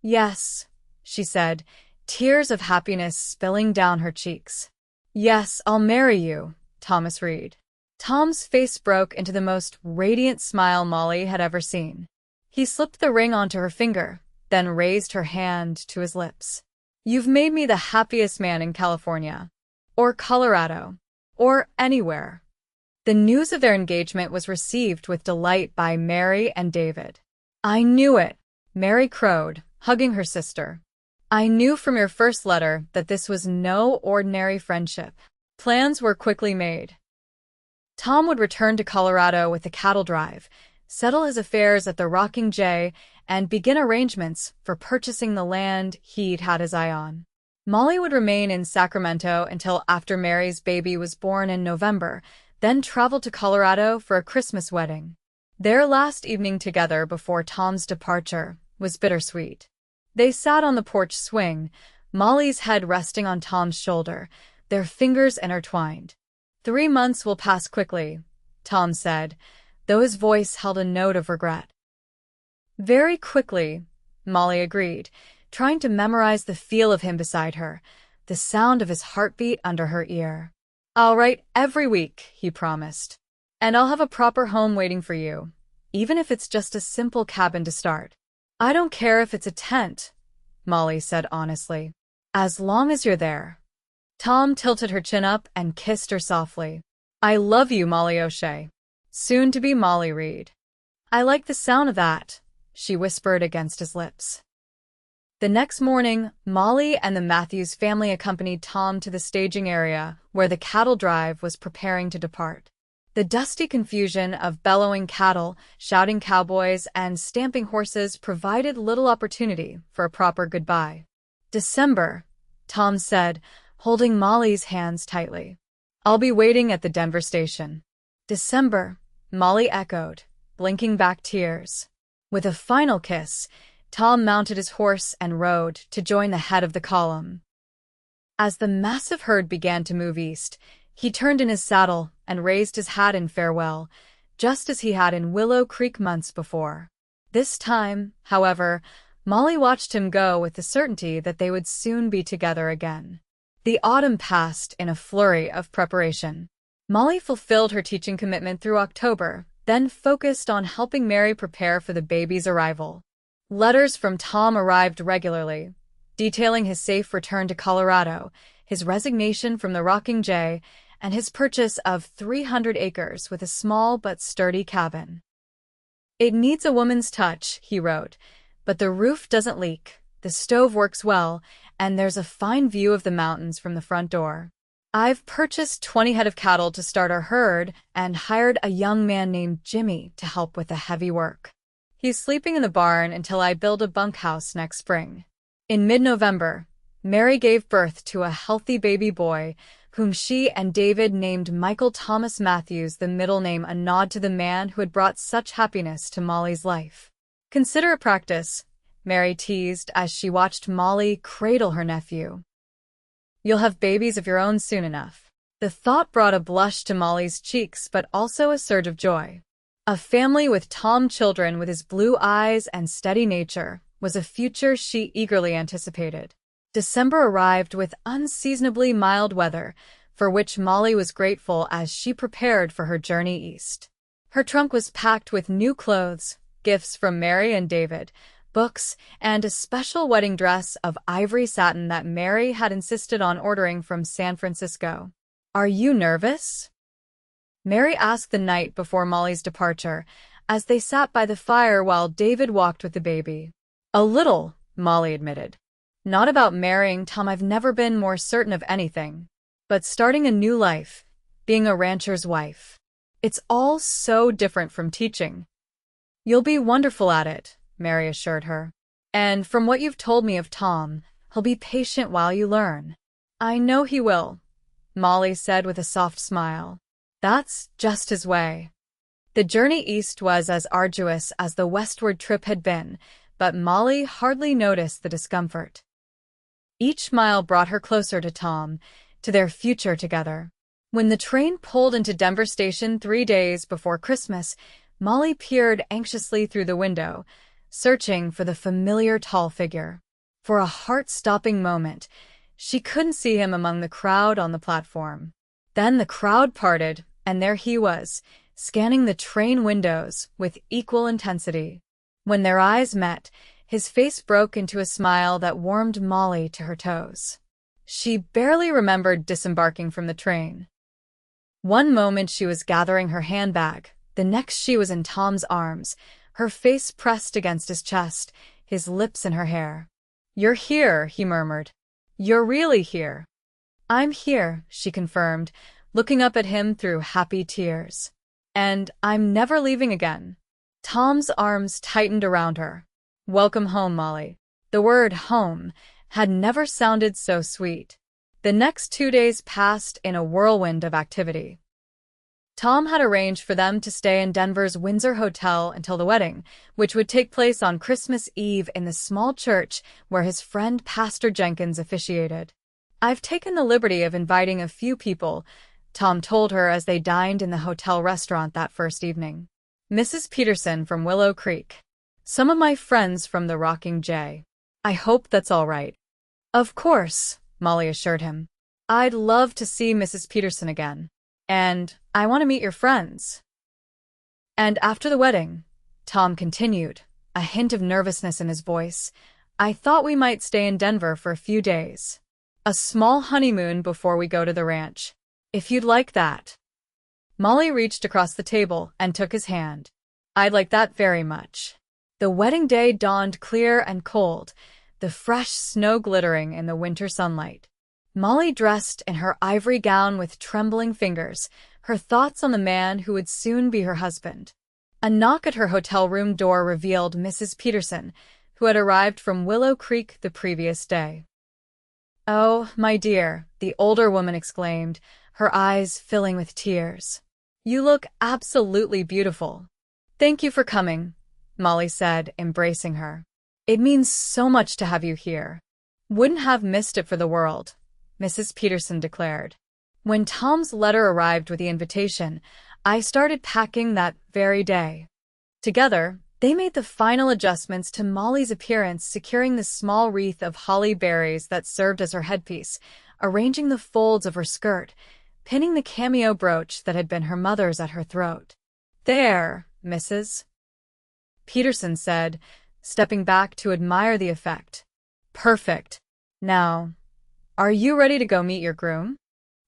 Speaker 1: Yes, she said, tears of happiness spilling down her cheeks. Yes, I'll marry you, Thomas Reid. Tom's face broke into the most radiant smile Molly had ever seen. He slipped the ring onto her finger, then raised her hand to his lips. You've made me the happiest man in California. Or Colorado. Or anywhere. The news of their engagement was received with delight by Mary and David. I knew it, Mary crowed, hugging her sister. I knew from your first letter that this was no ordinary friendship. Plans were quickly made. Tom would return to Colorado with the cattle drive, settle his affairs at the Rocking J, and begin arrangements for purchasing the land he'd had his eye on. Molly would remain in Sacramento until after Mary's baby was born in November, then travel to Colorado for a Christmas wedding. Their last evening together before Tom's departure was bittersweet. They sat on the porch swing, Molly's head resting on Tom's shoulder, their fingers intertwined. 3 months will pass quickly, Tom said, though his voice held a note of regret. Very quickly, Molly agreed, trying to memorize the feel of him beside her, the sound of his heartbeat under her ear. I'll write every week, he promised. And I'll have a proper home waiting for you, even if it's just a simple cabin to start. I don't care if it's a tent, Molly said honestly, as long as you're there. Tom tilted her chin up and kissed her softly. I love you, Molly O'Shea. Soon to be Molly Reid. I like the sound of that, she whispered against his lips. The next morning, Molly and the Matthews family accompanied Tom to the staging area where the cattle drive was preparing to depart. The dusty confusion of bellowing cattle, shouting cowboys, and stamping horses provided little opportunity for a proper goodbye. December, Tom said, holding Molly's hands tightly. I'll be waiting at the Denver station. December, Molly echoed, blinking back tears. With a final kiss, Tom mounted his horse and rode to join the head of the column. As the massive herd began to move east, he turned in his saddle and raised his hat in farewell, just as he had in Willow Creek months before. This time, however, Molly watched him go with the certainty that they would soon be together again. The autumn passed in a flurry of preparation. Molly fulfilled her teaching commitment through October, then focused on helping Mary prepare for the baby's arrival. Letters from Tom arrived regularly, detailing his safe return to Colorado, his resignation from the Rocking J, and his purchase of 300 acres with a small but sturdy cabin. It needs a woman's touch, he wrote, but the roof doesn't leak, the stove works well, and there's a fine view of the mountains from the front door. I've purchased 20 head of cattle to start our herd and hired a young man named Jimmy to help with the heavy work. He's sleeping in the barn until I build a bunkhouse next spring. In mid-November, Mary gave birth to a healthy baby boy, whom she and David named Michael Thomas Matthews, the middle name a nod to the man who had brought such happiness to Molly's life. Consider a practice, Mary teased as she watched Molly cradle her nephew. You'll have babies of your own soon enough. The thought brought a blush to Molly's cheeks but also a surge of joy. A family with Tom children with his blue eyes and steady nature was a future she eagerly anticipated. December arrived with unseasonably mild weather, for which Molly was grateful as she prepared for her journey east. Her trunk was packed with new clothes, gifts from Mary and David, books, and a special wedding dress of ivory satin that Mary had insisted on ordering from San Francisco. "Are you nervous?" Mary asked the night before Molly's departure, as they sat by the fire while David walked with the baby. "A little," Molly admitted. "Not about marrying Tom. I've never been more certain of anything. But starting a new life, being a rancher's wife. It's all so different from teaching." "You'll be wonderful at it," Mary assured her. "And from what you've told me of Tom, he'll be patient while you learn." "I know he will," Molly said with a soft smile. That's just his way. The journey east was as arduous as the westward trip had been, but Molly hardly noticed the discomfort. Each mile brought her closer to Tom, to their future together. When the train pulled into Denver Station 3 days before Christmas, Molly peered anxiously through the window, searching for the familiar tall figure. For a heart-stopping moment, she couldn't see him among the crowd on the platform. Then the crowd parted, and there he was, scanning the train windows with equal intensity. When their eyes met, his face broke into a smile that warmed Molly to her toes. She barely remembered disembarking from the train. One moment she was gathering her handbag, the next she was in Tom's arms, her face pressed against his chest, his lips in her hair. "You're here," he murmured. "You're really here." "I'm here," she confirmed, looking up at him through happy tears. "And I'm never leaving again." Tom's arms tightened around her. "Welcome home, Molly." The word home had never sounded so sweet. The next 2 days passed in a whirlwind of activity. Tom had arranged for them to stay in Denver's Windsor Hotel until the wedding, which would take place on Christmas Eve in the small church where his friend Pastor Jenkins officiated. "I've taken the liberty of inviting a few people," Tom told her as they dined in the hotel restaurant that first evening. "Mrs. Peterson from Willow Creek. Some of my friends from the Rocking J. I hope that's all right." "Of course," Molly assured him. "I'd love to see Mrs. Peterson again. And I want to meet your friends." "And after the wedding," Tom continued, a hint of nervousness in his voice, "I thought we might stay in Denver for a few days. A small honeymoon before we go to the ranch. If you'd like that." Molly reached across the table and took his hand. "I'd like that very much." The wedding day dawned clear and cold, the fresh snow glittering in the winter sunlight. Molly dressed in her ivory gown with trembling fingers, her thoughts on the man who would soon be her husband. A knock at her hotel room door revealed Mrs. Peterson, who had arrived from Willow Creek the previous day. "Oh, my dear," the older woman exclaimed, her eyes filling with tears. "You look absolutely beautiful." "Thank you for coming," Molly said, embracing her. "It means so much to have you here." "Wouldn't have missed it for the world," Mrs. Peterson declared. "When Tom's letter arrived with the invitation, I started packing that very day." Together, they made the final adjustments to Molly's appearance, securing the small wreath of holly berries that served as her headpiece, arranging the folds of her skirt, pinning the cameo brooch that had been her mother's at her throat. "There, Mrs. Peterson said, stepping back to admire the effect. "Perfect. Now, are you ready to go meet your groom?"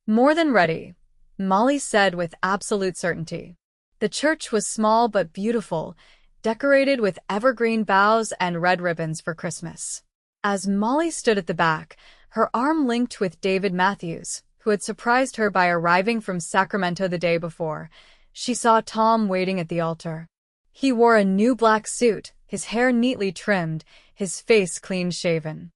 Speaker 1: "More than ready," Molly said with absolute certainty. The church was small but beautiful, decorated with evergreen boughs and red ribbons for Christmas. As Molly stood at the back, her arm linked with David Matthews, who had surprised her by arriving from Sacramento the day before, she saw Tom waiting at the altar. He wore a new black suit, his hair neatly trimmed, his face clean-shaven.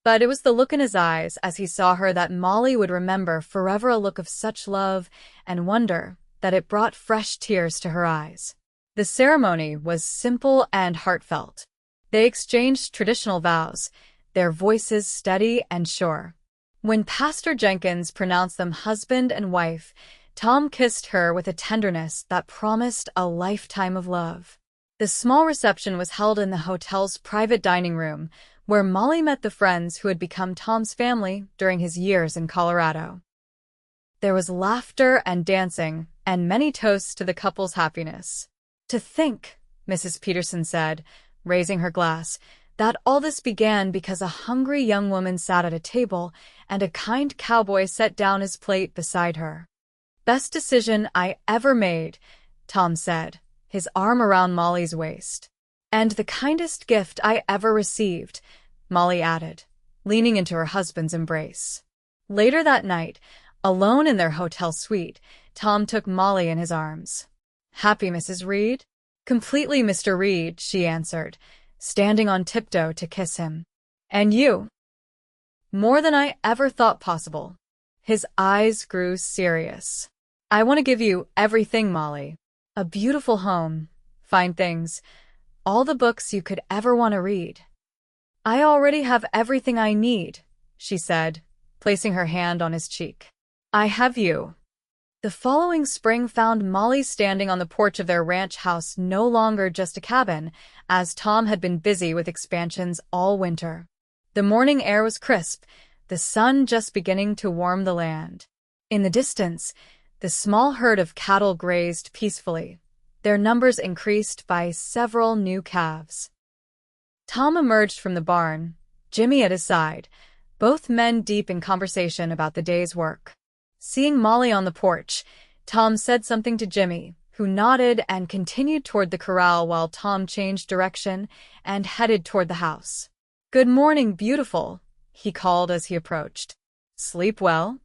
Speaker 1: But it was the look in his eyes as he saw her that Molly would remember forever, a look of such love and wonder that it brought fresh tears to her eyes. The ceremony was simple and heartfelt. They exchanged traditional vows, their voices steady and sure. When Pastor Jenkins pronounced them husband and wife, Tom kissed her with a tenderness that promised a lifetime of love. The small reception was held in the hotel's private dining room, where Molly met the friends who had become Tom's family during his years in Colorado. There was laughter and dancing, and many toasts to the couple's happiness. "To think," Mrs. Peterson said, raising her glass, "that all this began because a hungry young woman sat at a table and a kind cowboy set down his plate beside her." "Best decision I ever made," Tom said, his arm around Molly's waist. "And the kindest gift I ever received," Molly added, leaning into her husband's embrace. Later that night, alone in their hotel suite, Tom took Molly in his arms. "Happy, Mrs. Reid?" "Completely, Mr. Reid," she answered, standing on tiptoe to kiss him. "And you?" "More than I ever thought possible." His eyes grew serious. "I want to give you everything, Molly. A beautiful home, fine things, all the books you could ever want to read." "I already have everything I need," she said, placing her hand on his cheek. "I have you." The following spring found Molly standing on the porch of their ranch house, no longer just a cabin, as Tom had been busy with expansions all winter. The morning air was crisp, the sun just beginning to warm the land. In the distance, the small herd of cattle grazed peacefully, their numbers increased by several new calves. Tom emerged from the barn, Jimmy at his side, both men deep in conversation about the day's work. Seeing Molly on the porch, Tom said something to Jimmy, who nodded and continued toward the corral while Tom changed direction and headed toward the house. "Good morning, beautiful," he called as he approached. "Sleep well?"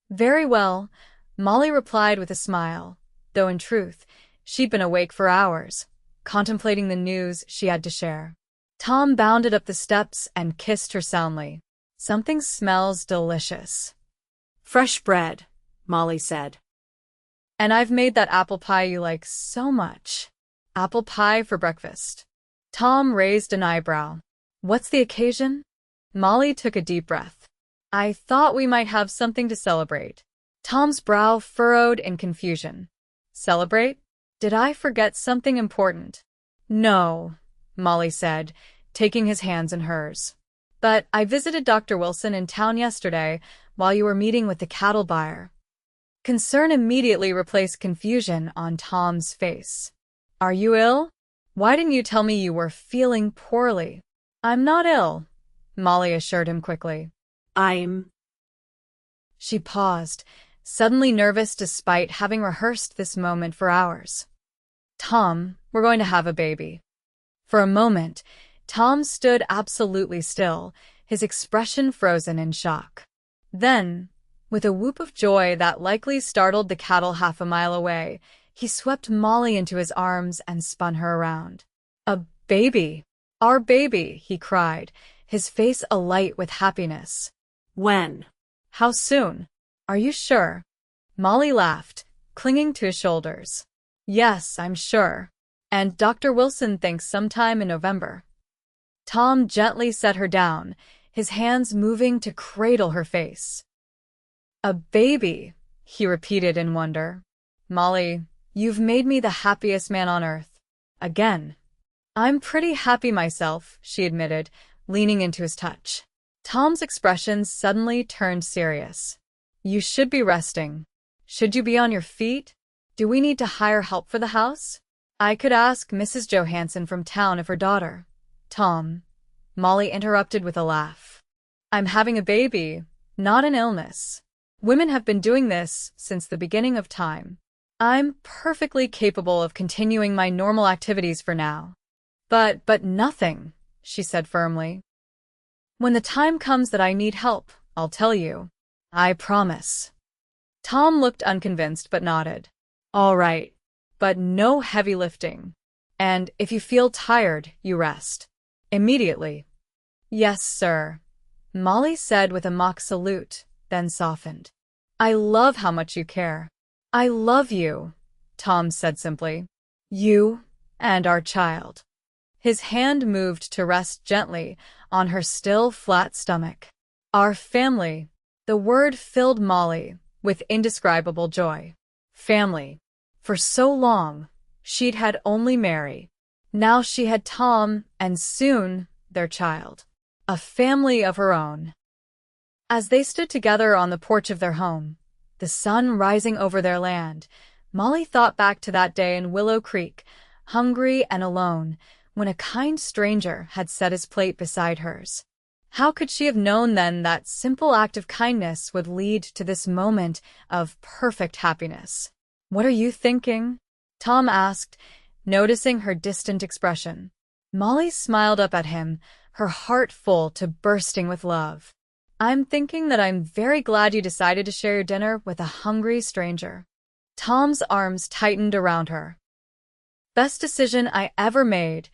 Speaker 1: "Very well," Molly replied with a smile, though in truth, she'd been awake for hours, contemplating the news she had to share. Tom bounded up the steps and kissed her soundly. "Something smells delicious."
Speaker 2: "Fresh bread," Molly said.
Speaker 1: "And I've made that apple pie you like so much." "Apple pie for breakfast." Tom raised an eyebrow. "What's the occasion?" Molly took a deep breath. "I thought we might have something to celebrate." Tom's brow furrowed in confusion. "Celebrate? Did I forget something important?" "No," Molly said, taking his hands in hers. "But I visited Dr. Wilson in town yesterday while you were meeting with the cattle buyer." Concern immediately replaced confusion on Tom's face. "Are you ill? Why didn't you tell me you were feeling poorly?" "I'm not ill," Molly assured him quickly.
Speaker 2: I'm...
Speaker 1: She paused, suddenly nervous despite having rehearsed this moment for hours. "Tom, we're going to have a baby." For a moment, Tom stood absolutely still, his expression frozen in shock. Then, with a whoop of joy that likely startled the cattle half a mile away, he swept Molly into his arms and spun her around. "A baby! Our baby!" he cried, his face alight with happiness.
Speaker 2: When?
Speaker 1: "How soon? Are you sure?" Molly laughed, clinging to his shoulders. "Yes, I'm sure. And Dr. Wilson thinks sometime in November." Tom gently set her down, his hands moving to cradle her face. "A baby," he repeated in wonder. "Molly, you've made me the happiest man on earth. Again." "I'm pretty happy myself," she admitted, leaning into his touch. Tom's expression suddenly turned serious. "You should be resting. Should you be on your feet? Do we need to hire help for the house?" "I could ask Mrs. Johansson from town if her daughter—" "Tom," Molly interrupted with a laugh. "I'm having a baby, not an illness. Women have been doing this since the beginning of time. I'm perfectly capable of continuing my normal activities for now." But nothing," she said firmly. "When the time comes that I need help, I'll tell you. I promise." Tom looked unconvinced but nodded. "All right, but no heavy lifting. And if you feel tired, you rest. Immediately." "Yes, sir," Molly said with a mock salute, then softened. "I love how much you care." "I love you," Tom said simply. "You and our child." His hand moved to rest gently on her still flat stomach. "Our family." The word filled Molly with indescribable joy. Family. For so long, she'd had only Mary. Now she had Tom, and soon their child. a family of her own. As they stood together on the porch of their home, the sun rising over their land, Molly thought back to that day in Willow Creek, hungry and alone, when a kind stranger had set his plate beside hers. How could she have known then that simple act of kindness would lead to this moment of perfect happiness? "What are you thinking?" Tom asked, noticing her distant expression. Molly smiled up at him, her heart full to bursting with love. "I'm thinking that I'm very glad you decided to share your dinner with a hungry stranger." Tom's arms tightened around her. "Best decision I ever made,"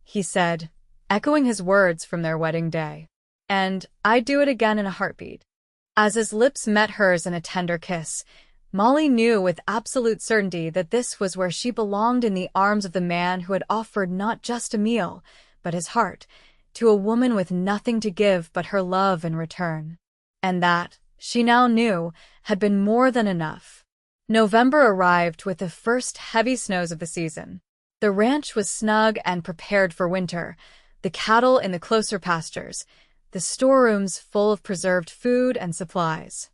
Speaker 1: he said, echoing his words from their wedding day. "And I'd do it again in a heartbeat." As his lips met hers in a tender kiss, Molly knew with absolute certainty that this was where she belonged, in the arms of the man who had offered not just a meal, but his heart, to a woman with nothing to give but her love in return. And that, she now knew, had been more than enough. November arrived with the first heavy snows of the season. The ranch was snug and prepared for winter, the cattle in the closer pastures, the storerooms full of preserved food and supplies.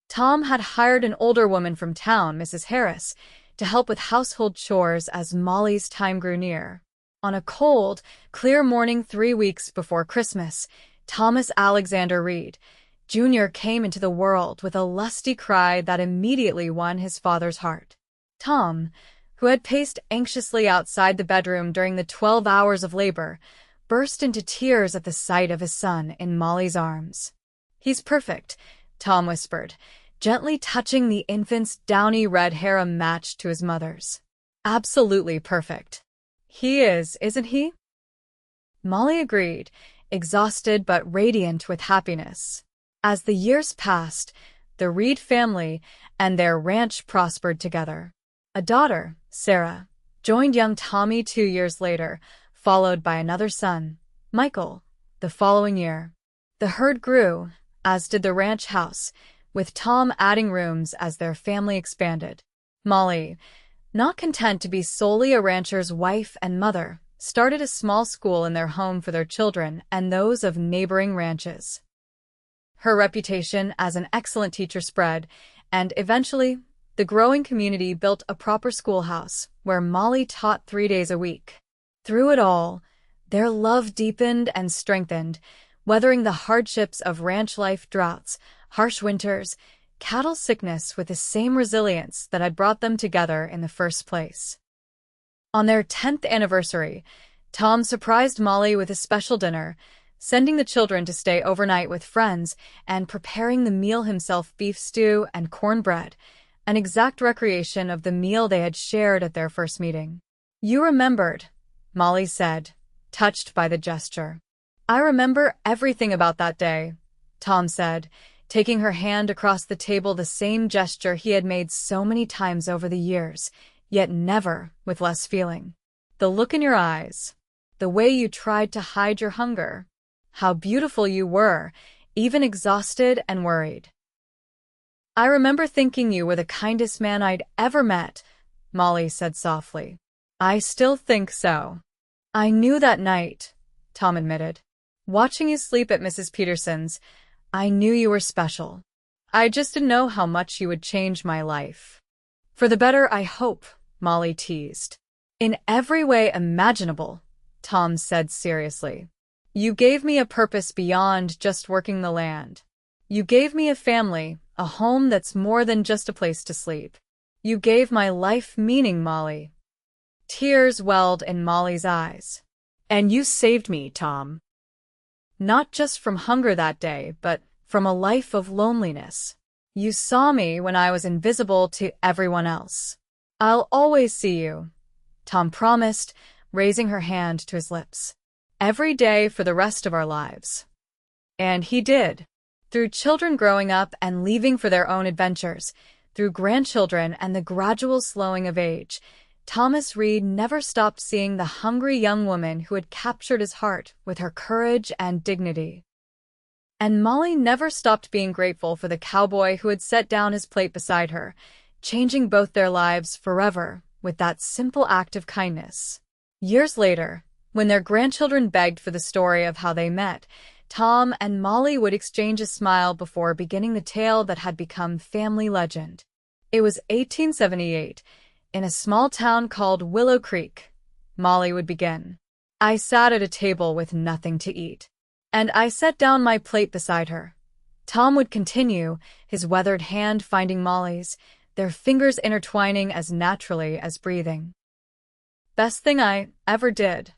Speaker 1: Tom had hired an older woman from town, Mrs. Harris, to help with household chores as Molly's time grew near. On a cold, clear morning 3 weeks before Christmas, Thomas Alexander Reid, Jr. came into the world with a lusty cry that immediately won his father's heart. Tom, who had paced anxiously outside the bedroom during the 12 hours of labor, burst into tears at the sight of his son in Molly's arms. "He's perfect," Tom whispered, gently touching the infant's downy red hair matched to his mother's. "Absolutely perfect." "He is, isn't he?" Molly agreed, exhausted but radiant with happiness. As the years passed, the Reid family and their ranch prospered together. A daughter, Sarah, joined young Tommy 2 years later, followed by another son, Michael, the following year. The herd grew, as did the ranch house, with Tom adding rooms as their family expanded. Molly, not content to be solely a rancher's wife and mother, started a small school in their home for their children and those of neighboring ranches. Her reputation as an excellent teacher spread, and eventually, the growing community built a proper schoolhouse where Molly taught 3 days a week. Through it all, their love deepened and strengthened, weathering the hardships of ranch life, droughts, harsh winters, cattle sickness with the same resilience that had brought them together in the first place. On their 10th anniversary, Tom surprised Molly with a special dinner, sending the children to stay overnight with friends and preparing the meal himself, beef stew and cornbread, an exact recreation of the meal they had shared at their first meeting. "You remembered," Molly said, touched by the gesture. "I remember everything about that day," Tom said, taking her hand across the table, the same gesture he had made so many times over the years, yet never with less feeling. "The look in your eyes, the way you tried to hide your hunger, how beautiful you were, even exhausted and worried. I remember thinking you were the kindest man I'd ever met," Molly said softly. "I still think so." "I knew that night," Tom admitted. "Watching you sleep at Mrs. Peterson's, I knew you were special. I just didn't know how much you would change my life." "For the better, I hope," Molly teased. "In every way imaginable," Tom said seriously. "You gave me a purpose beyond just working the land. You gave me a family, a home that's more than just a place to sleep. You gave my life meaning, Molly." Tears welled in Molly's eyes. "And you saved me, Tom. Not just from hunger that day, but from a life of loneliness. You saw me when I was invisible to everyone else. I'll always see you," Tom promised, raising her hand to his lips. "Every day for the rest of our lives." And he did. Through children growing up and leaving for their own adventures, through grandchildren and the gradual slowing of age, Thomas Reid never stopped seeing the hungry young woman who had captured his heart with her courage and dignity. And Molly never stopped being grateful for the cowboy who had set down his plate beside her, changing both their lives forever with that simple act of kindness. Years later, When their grandchildren begged for the story of how they met, Tom and Molly would exchange a smile before beginning the tale that had become family legend. It was 1878, in a small town called Willow Creek. Molly would begin. I sat at a table with nothing to eat, and I set down my plate beside her. Tom would continue, his weathered hand finding Molly's, their fingers intertwining as naturally as breathing. Best thing I ever did.